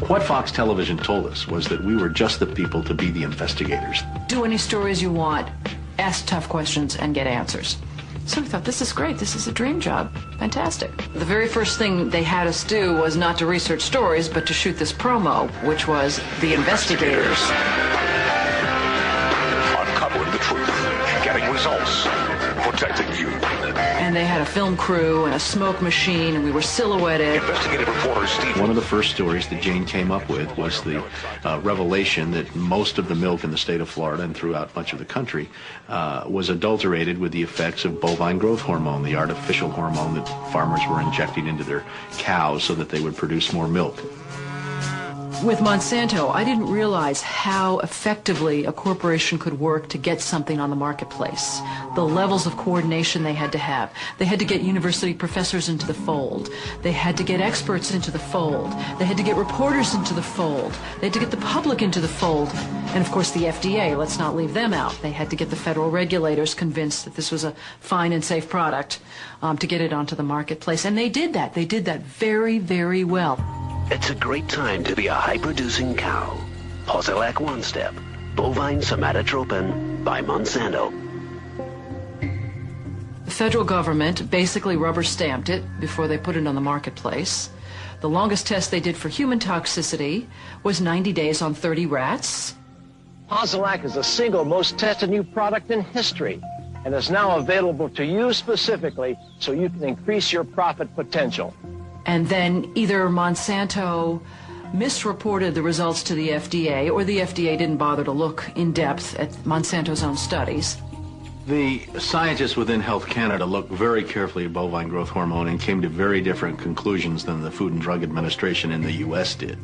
What Fox Television told us was that we were just the people to be the investigators. Do any stories you want, ask tough questions, and get answers. So we thought, this is great. This is a dream job. Fantastic. The very first thing they had us do was not to research stories, but to shoot this promo, which was The Investigators. Uncovering the truth, getting results, protecting you. And they had a film crew and a smoke machine, and we were silhouetted. Investigative reporter Steve. One of the first stories that Jane came up with was the revelation that most of the milk in the state of Florida and throughout much of the country was adulterated with the effects of bovine growth hormone, the artificial hormone that farmers were injecting into their cows so that they would produce more milk. With Monsanto, I didn't realize how effectively a corporation could work to get something on the marketplace. The levels of coordination they had to have. They had to get university professors into the fold. They had to get experts into the fold. They had to get reporters into the fold. They had to get the public into the fold. And of course the FDA, let's not leave them out. They had to get the federal regulators convinced that this was a fine and safe product to get it onto the marketplace. And they did that. They did that very, very well. It's a great time to be a high-producing cow. Posilac One Step, bovine somatotropin by Monsanto. The federal government basically rubber-stamped it before they put it on the marketplace. The longest test they did for human toxicity was 90 days on 30 rats. Posilac is the single most tested new product in history and is now available to you specifically so you can increase your profit potential. And then either Monsanto misreported the results to the FDA, or the FDA didn't bother to look in depth at Monsanto's own studies. The scientists within Health Canada looked very carefully at bovine growth hormone and came to very different conclusions than the Food and Drug Administration in the U.S. did.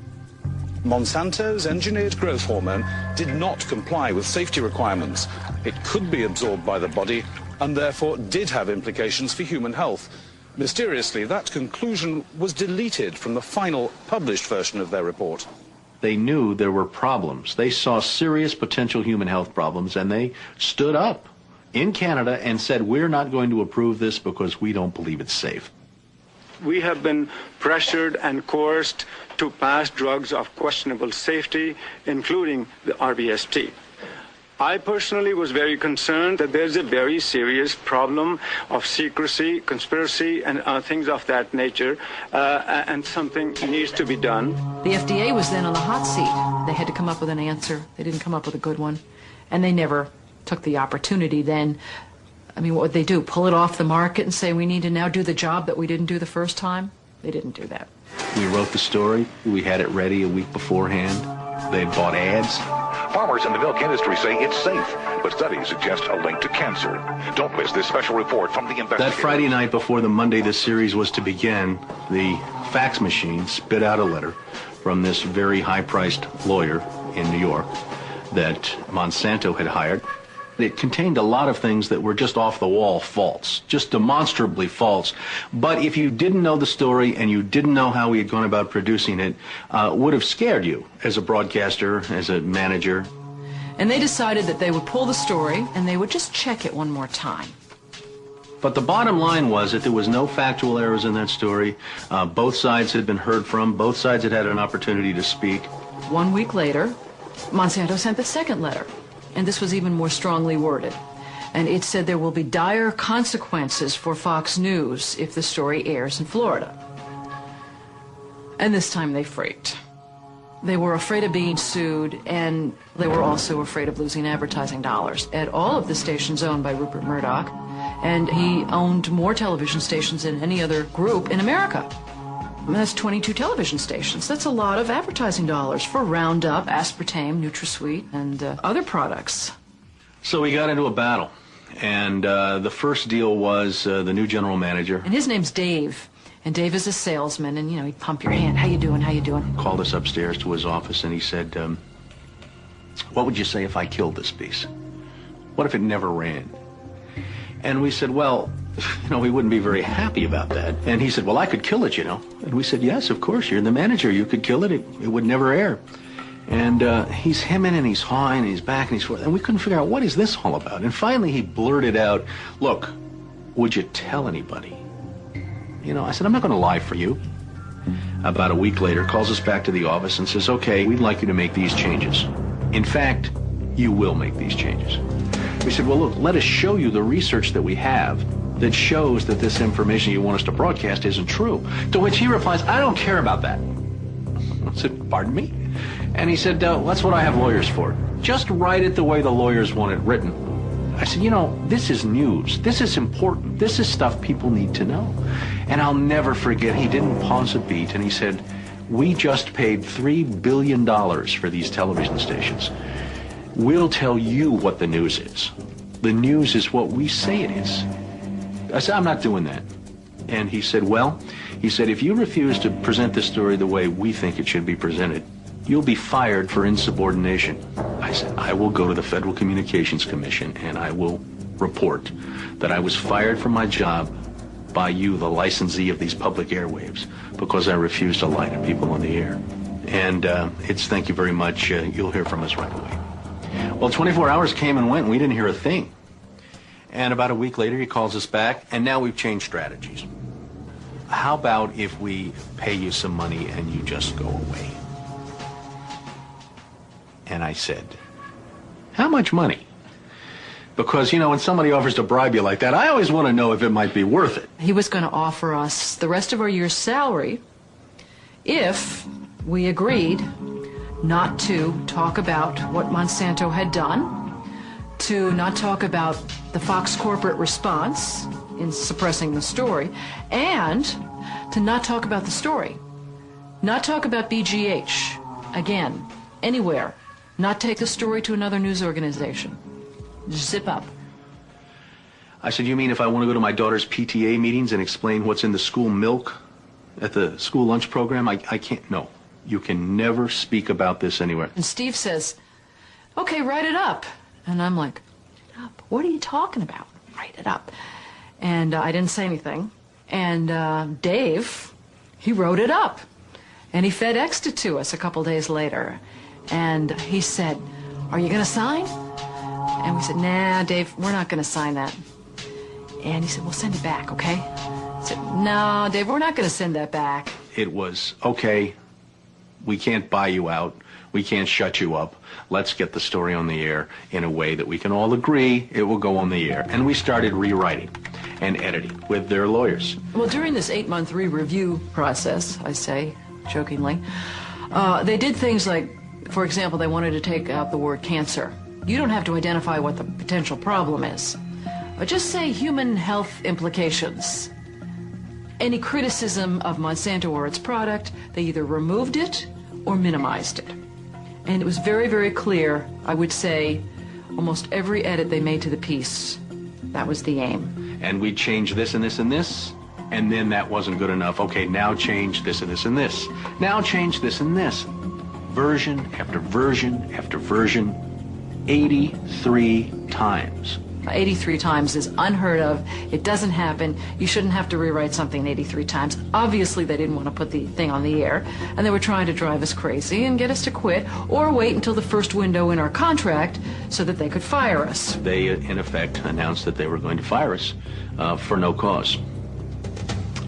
Monsanto's engineered growth hormone did not comply with safety requirements. It could be absorbed by the body and therefore did have implications for human health. Mysteriously, that conclusion was deleted from the final published version of their report. They knew there were problems. They saw serious potential human health problems, and they stood up in Canada and said, we're not going to approve this because we don't believe it's safe. We have been pressured and coerced to pass drugs of questionable safety, including the RBST. I personally was very concerned that there's a very serious problem of secrecy, conspiracy, and things of that nature, and something needs to be done. The FDA was then on the hot seat. They had to come up with an answer. They didn't come up with a good one. And they never took the opportunity then. I mean, what would they do? Pull it off the market and say we need to now do the job that we didn't do the first time? They didn't do that. We wrote the story. We had it ready a week beforehand. They had bought ads. Farmers in the milk industry say it's safe, but studies suggest a link to cancer. Don't miss this special report from the investigators. That Friday night before the Monday this series was to begin, the fax machine spit out a letter from this very high-priced lawyer in New York that Monsanto had hired. It contained a lot of things that were just off-the-wall false, just demonstrably false. But if you didn't know the story and you didn't know how we had gone about producing it, would have scared you as a broadcaster, as a manager. And they decided that they would pull the story and they would just check it one more time. But the bottom line was that there was no factual errors in that story. Both sides had been heard from. Both sides had had an opportunity to speak. 1 week later, Monsanto sent the second letter. And this was even more strongly worded. And it said there will be dire consequences for Fox News if the story airs in Florida. And this time they freaked. They were afraid of being sued, and they were also afraid of losing advertising dollars at all of the stations owned by Rupert Murdoch. And he owned more television stations than any other group in America. And that's 22 television stations. That's a lot of advertising dollars for Roundup, aspartame, NutraSweet, and other products. So we got into a battle, and the first deal was the new general manager. And his name's Dave, and Dave is a salesman, and, you know, he'd pump your hand. How you doing? How you doing? Called us upstairs to his office, and he said, what would you say if I killed this piece? What if it never ran? And we said, well, you know, we wouldn't be very happy about that. And he said, well, I could kill it, you know. And we said, yes, of course, you're the manager. You could kill it. It would never air. And he's hemming and he's hawing and he's back and he's forth. And we couldn't figure out, what is this all about? And finally he blurted out, look, would you tell anybody? You know, I said, I'm not going to lie for you. about a week later, calls us back to the office and says, okay, we'd like you to make these changes. In fact, you will make these changes. We said, well, look, let us show you the research that we have that shows that this information you want us to broadcast isn't true. To which he replies, I don't care about that. I said, pardon me? And he said, that's what I have lawyers for. Just write it the way the lawyers want it written. I said, you know, this is news. This is important. This is stuff people need to know. And I'll never forget, he didn't pause a beat, and he said, we just paid $3 billion for these television stations. We'll tell you what the news is. The news is what we say it is. I said, I'm not doing that. And he said, well, he said, if you refuse to present this story the way we think it should be presented, you'll be fired for insubordination. I said, I will go to the Federal Communications Commission and I will report that I was fired from my job by you, the licensee of these public airwaves, because I refused to lie to people on the air. And it's thank you very much. You'll hear from us right away. Well, 24 hours came and went and we didn't hear a thing. And about a week later, he calls us back, and now we've changed strategies. How about if we pay you some money and you just go away? And I said, how much money? Because, you know, when somebody offers to bribe you like that, I always want to know if it might be worth it. He was going to offer us the rest of our year's salary if we agreed not to talk about what Monsanto had done, to not talk about the Fox corporate response in suppressing the story, and to not talk about the story. Not talk about BGH, again, anywhere. Not take the story to another news organization. Zip up. I said, you mean if I want to go to my daughter's PTA meetings and explain what's in the school milk at the school lunch program? I can't. No. You can never speak about this anywhere. And Steve says, okay, write it up. And I'm like, write it up? What are you talking about? Write it up. And I didn't say anything. And Dave, he wrote it up. And he FedExed it to us a couple days later. And he said, are you going to sign? And we said, nah, Dave, we're not going to sign that. And he said, well, send it back, okay? I said, no, Dave, we're not going to send that back. It was, okay, we can't buy you out. We can't shut you up. Let's get the story on the air in a way that we can all agree it will go on the air. And we started rewriting and editing with their lawyers. Well, during this 8-month re-review process, I say jokingly, they did things like, for example, they wanted to take out the word cancer. You don't have to identify what the potential problem is, but just say human health implications. Any criticism of Monsanto or its product, they either removed it or minimized it. And it was very, very clear, I would say, almost every edit they made to the piece, that was the aim. And we changed this and this and this, and then that wasn't good enough. Okay, now change this and this and this. Now change this and this. Version after version after version, 83 times. 83 times is unheard of. It doesn't happen. You shouldn't have to rewrite something 83 times. Obviously, they didn't want to put the thing on the air, and they were trying to drive us crazy and get us to quit or wait until the first window in our contract so that they could fire us. They, in effect, announced that they were going to fire us for no cause.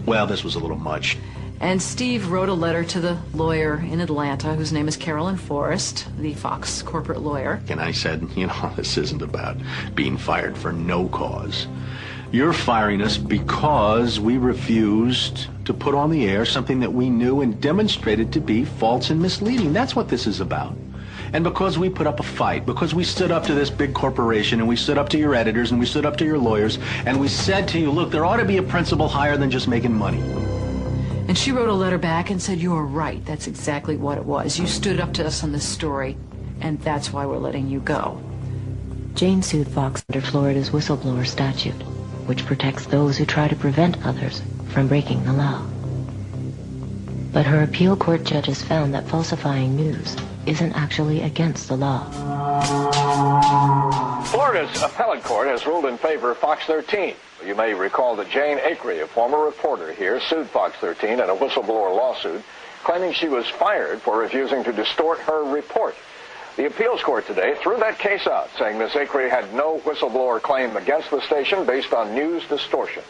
Well, this was a little much. And Steve wrote a letter to the lawyer in Atlanta, whose name is Carolyn Forrest, the Fox corporate lawyer. And I said, you know, this isn't about being fired for no cause. You're firing us because we refused to put on the air something that we knew and demonstrated to be false and misleading. That's what this is about. And because we put up a fight, because we stood up to this big corporation, and we stood up to your editors, and we stood up to your lawyers, and we said to you, look, there ought to be a principle higher than just making money. And she wrote a letter back and said, you are right. That's exactly what it was. You stood up to us on this story, and that's why we're letting you go. Jane sued Fox under Florida's whistleblower statute, which protects those who try to prevent others from breaking the law. But her appeal court judges found that falsifying news isn't actually against the law. Florida's appellate court has ruled in favor of Fox 13. You may recall that Jane Acree, a former reporter here, sued Fox 13 in a whistleblower lawsuit, claiming she was fired for refusing to distort her report. The appeals court today threw that case out, saying Ms. Acree had no whistleblower claim against the station based on news distortion.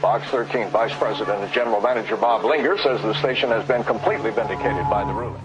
Fox 13 Vice President and General Manager Bob Linger says the station has been completely vindicated by the ruling.